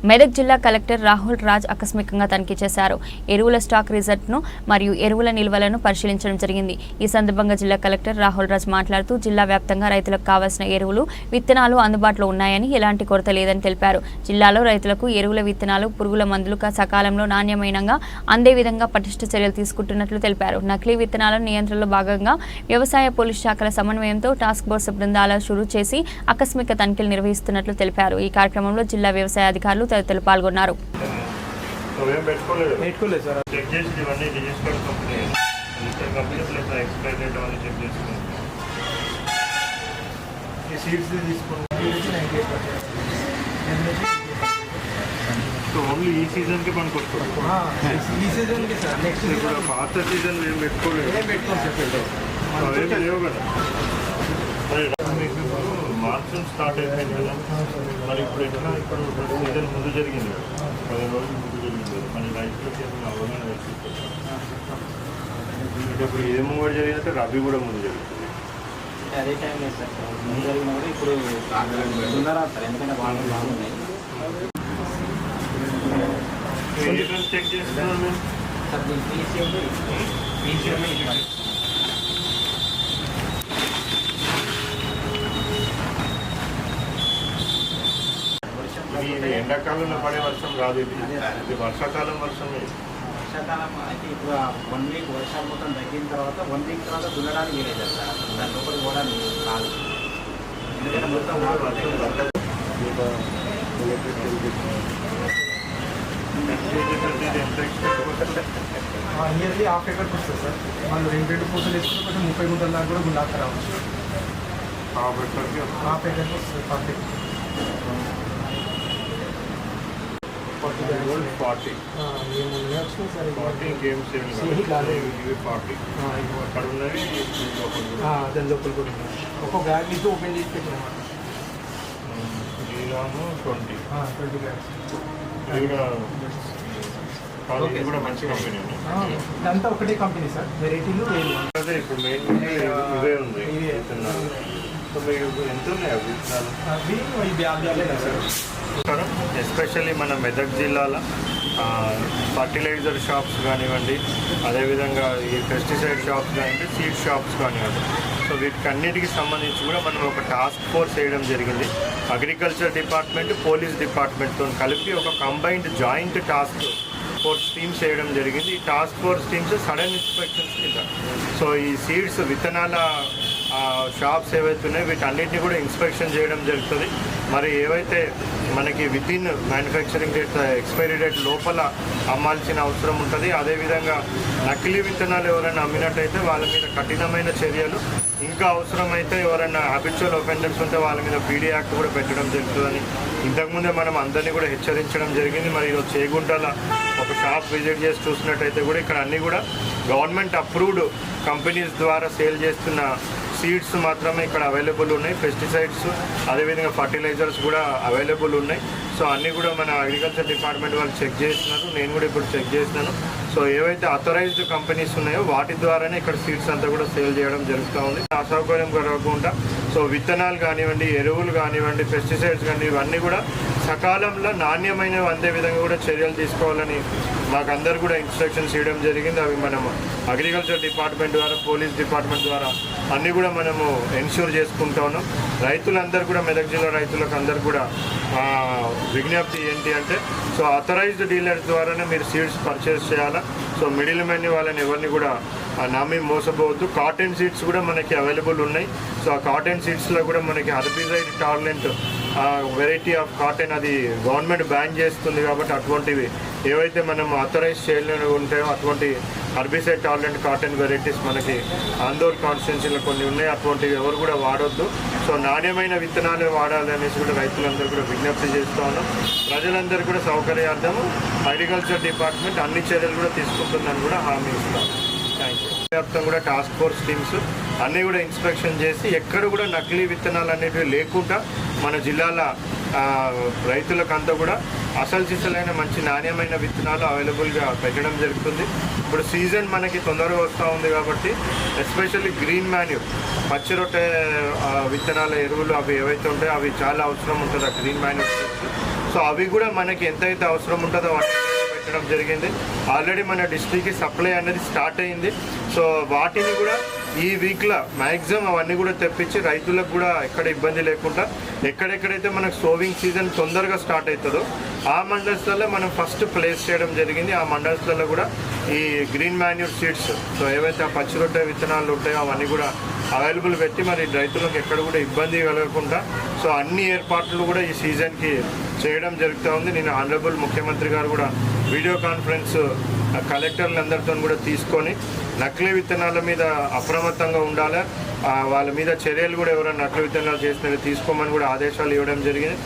మెదక్ జిల్లా కలెక్టర్ రాహుల్ రాజ్ ఆకస్మికంగా తనిఖీ చేశారు. ఎరువుల స్టాక్ రిజర్వ్ను మరియు ఎరువుల నిల్వలను పరిశీలించడం జరిగింది. ఈ సందర్భంగా జిల్లా కలెక్టర్ రాహుల్ రాజ్ మాట్లాడుతూ జిల్లా వ్యాప్తంగా రైతులకు కావాల్సిన ఎరువులు, విత్తనాలు అందుబాటులో ఉన్నాయని, ఎలాంటి కొరత లేదని తెలిపారు. జిల్లాలో రైతులకు ఎరువుల, విత్తనాలు, పురుగుల మందులు సకాలంలో నాణ్యమైనగా అందే విధంగా పటిష్ట చర్యలు తీసుకుంటున్నట్లు తెలిపారు. నకిలీ విత్తనాల నియంత్రణలో భాగంగా వ్యవసాయ, పోలీస్ శాఖల సమన్వయంతో టాస్క్ ఫోర్స్ బృందాలు షురూ చేసి ఆకస్మిక తనిఖీలు నిర్వహిస్తున్నట్లు తెలిపారు. ఈ కార్యక్రమంలో జిల్లా వ్యవసాయ అధికారులు తదితరులు పాల్గొన్నారు. ఓన్లీ ఈ సీజన్కి మనకు ఈ సీజన్కి సార్. నెక్స్ట్ ఇప్పుడు పాత సీజన్ ఏం పెట్టుకోలేదు, లేవు కదా. మాన్సూన్ స్టార్ట్ అయిపోయింది కదా, మరి ఇప్పుడు ఎట్లా? ఇప్పుడు సీజన్ ముందు జరిగింది కదా, 10 రోజులు ముందు జరిగింది కదా, మన రైతులకి ఏమైనా అవగాహన వచ్చింది. ఇప్పుడు ఏ ముందు జరిగిందంటే రబీ కూడా ముందు జరుగుతుంది. అదే టైం లేదు సార్, ముందు జరిగిన కూడా ఇప్పుడు సార్, ఎందుకంటే వాళ్ళు బాగున్నాయి. చెక్ చేస్తున్నాను మేము సార్. ఇది ఎండాకాలంలో పడే వర్షం కాదు, ఇది వర్షాకాలం వర్షమే. వర్షాకాలం అయితే ఇప్పుడు 1 వీక్ వర్షాలు మొత్తం తగ్గిన తర్వాత 1 వీక్ తర్వాత దున్నడానికి లేదు సార్. దాని లోపల కూడా కాదు, ఎందుకంటే మొత్తం నియర్లీ ½ ఎకర్కి వస్తుంది సార్. వాళ్ళు 2 పూసలు వేసుకుని కొంచెం 30 గుంటల దాకా కూడా గుండాక రావచ్చు. ½ ఎకర్కి వస్తుంది. 40 దాని లోపల కూడా ఒక్కొక్క బ్యాగ్ నుంచి ఓపెన్ చేసి పెట్టినమాట. 20 బ్యాగ్స్. ఇది కూడా మంచి కంపెనీ. ఇదంతా ఒకటే కంపెనీ సార్, వెరైటీలు వేరు. అదే ఇప్పుడు మెయిన్ ఇవే ఉంది. ఎంత ఉన్నాయి అవి 50 సార్. ఎస్పెషల్లీ మన మెదక్ జిల్లాలో ఫర్టిలైజర్ షాప్స్ కానివ్వండి, అదేవిధంగా ఈ పెస్టిసైడ్ షాప్స్ కానివ్వండి, సీడ్ షాప్స్ కానివ్వండి, సో వీటికన్నిటికి సంబంధించి కూడా మనం ఒక టాస్క్ ఫోర్స్ వేయడం జరిగింది. అగ్రికల్చర్ డిపార్ట్మెంట్, పోలీస్ డిపార్ట్మెంట్తో కలిపి ఒక combined joint task force teams వేయడం జరిగింది. ఈ task force teams sudden inspections కింద సో ఈ సీడ్స్, విత్తనాల షాప్స్ ఏవైతే ఉన్నాయో వీటన్నిటిని కూడా ఇన్స్పెక్షన్ చేయడం జరుగుతుంది. మరి ఏవైతే మనకి within manufacturing date, expiry date లోపల అమ్మాల్సిన అవసరం ఉంటుంది. అదేవిధంగా నకిలీ విత్తనాలు ఎవరైనా అమ్మినట్టయితే వాళ్ళ మీద కఠినమైన చర్యలు, ఇంకా అవసరమైతే ఎవరైనా హ్యాబిచువల్ ఒఫెండర్స్ ఉంటే వాళ్ళ మీద పీడీ యాక్ట్ కూడా పెట్టడం జరుగుతుందని ఇంతకుముందే మనం అందరినీ కూడా హెచ్చరించడం జరిగింది. మరి ఈరోజు చేగుంటల ఒక షాప్ విజిట్ చేసి చూసినట్టయితే కూడా ఇక్కడ అన్నీ కూడా గవర్నమెంట్ అప్రూవ్డ్ కంపెనీస్ ద్వారా సేల్ చేస్తున్న సీడ్స్ మాత్రమే ఇక్కడ అవైలబుల్ ఉన్నాయి. పెస్టిసైడ్స్, అదేవిధంగా ఫర్టిలైజర్స్ కూడా అవైలబుల్ ఉన్నాయి. సో అన్నీ కూడా మన అగ్రికల్చర్ డిపార్ట్మెంట్ వాళ్ళు చెక్ చేస్తున్నారు, నేను కూడా ఇప్పుడు చెక్ చేసినాను. సో ఏవైతే అథరైజ్డ్ కంపెనీస్ ఉన్నాయో వాటి ద్వారానే ఇక్కడ సీడ్స్ అంతా కూడా సేల్ చేయడం జరుగుతూ ఉంది. అసౌకర్యం కలగకుండా సో విత్తనాలు కానివ్వండి, ఎరువులు కానివ్వండి, పెస్టిసైడ్స్ కానీ ఇవన్నీ కూడా సకాలంలో నాణ్యమైనవి అందే విధంగా కూడా చర్యలు తీసుకోవాలని మాకందరూ కూడా ఇన్స్ట్రక్షన్స్ ఇవ్వడం జరిగింది. అవి మనము అగ్రికల్చర్ డిపార్ట్మెంట్ ద్వారా, పోలీస్ డిపార్ట్మెంట్ ద్వారా అన్నీ కూడా మనము ఎన్ష్యూర్ చేసుకుంటా ఉన్నాం. రైతులందరూ కూడా, మెదక్ జిల్లా రైతులకు అందరూ కూడా విజ్ఞప్తి ఏంటి అంటే, సో అథరైజ్డ్ డీలర్స్ ద్వారానే మీరు సీడ్స్ పర్చేస్ చేయాలా. సో మిడిల్ మ్యాన్ వాళ్ళని ఎవరిని కూడా నమ్మి మోసపోవద్దు. కాటన్ సీడ్స్ కూడా మనకి అవైలబుల్ ఉన్నాయి. సో ఆ కాటన్ సీడ్స్లో కూడా మనకి herbicide tolerant variety of cotton అది గవర్నమెంట్ బ్యాన్ చేస్తుంది కాబట్టి అటువంటివి ఏవైతే మనం అథరైజ్ చేయలేని ఉంటాయో అటువంటి హెర్బిసైడ్ టాలరెంట్ కాటన్ వెరైటీస్ మనకి ఆందోళన కాన్స్టిట్యున్సీలో కొన్ని ఉన్నాయి. అటువంటివి ఎవరు కూడా వాడొద్దు. సో నాణ్యమైన విత్తనాలే వాడాలి అనేసి కూడా రైతులందరూ కూడా విజ్ఞప్తి చేస్తూ ఉన్నాం. ప్రజలందరూ కూడా సౌకర్యార్థము అగ్రికల్చర్ డిపార్ట్మెంట్ అన్ని చర్యలు కూడా తీసుకుంటుందని కూడా హామీ ఇస్తాం. Thank you. వ్యాప్తంగా కూడా టాస్క్ ఫోర్స్ టీమ్స్ అన్నీ కూడా ఇన్స్పెక్షన్ చేసి ఎక్కడ కూడా నకిలీ విత్తనాలు అనేటివి లేకుండా మన జిల్లాల రైతులకంతా కూడా అసలు సిసలైన మంచి నాణ్యమైన విత్తనాలు అవైలబుల్గా పెట్టడం జరుగుతుంది. ఇప్పుడు సీజన్ మనకి తొందరగా వస్తూ ఉంది కాబట్టి ఎస్పెషల్లీ గ్రీన్ మాన్యూర్, పచ్చి రొట్టె విత్తనాల ఎరువులు అవి ఏవైతే ఉంటాయో అవి చాలా అవసరం ఉంటుంది ఆ గ్రీన్ మాన్యూర్. సో అవి కూడా మనకి ఎంతైతే అవసరం ఉంటుందో వాటిని పెట్టడం జరిగింది. ఆల్రెడీ మన డిస్ట్రిక్ట్కి సప్లై అనేది స్టార్ట్ అయింది. సో వాటిని కూడా ఈ వీక్లో మ్యాక్సిమం అవన్నీ కూడా తెప్పించి రైతులకు కూడా ఎక్కడ ఇబ్బంది లేకుండా ఎక్కడెక్కడైతే మనకు సోవింగ్ సీజన్ తొందరగా స్టార్ట్ అవుతుందో ఆ మండల్స్లలో మనం ఫస్ట్ ప్లేస్ చేయడం జరిగింది. ఆ మండల్స్లలో కూడా ఈ గ్రీన్ మాన్యూర్ సీడ్స్, సో ఏవైతే ఆ పచ్చి రొట్టె విత్తనాలు ఉంటాయో అవన్నీ కూడా అవైలబుల్ పెట్టి మరి రైతులకు ఎక్కడ కూడా ఇబ్బంది కలగకుండా సో అన్ని ఏర్పాట్లు కూడా ఈ సీజన్కి చేయడం జరుగుతూ ఉంది. నేను ఆనరబుల్ ముఖ్యమంత్రి గారు కూడా వీడియో కాన్ఫరెన్స్ కలెక్టర్లందరితో కూడా తీసుకొని నకిలీ విత్తనాల మీద అప్రమత్తంగా ఉండాలి, వాళ్ళ మీద చర్యలు కూడా ఎవరైనా నకిలీ విత్తనాలు చేసినవి తీసుకోమని కూడా ఆదేశాలు ఇవ్వడం జరిగింది.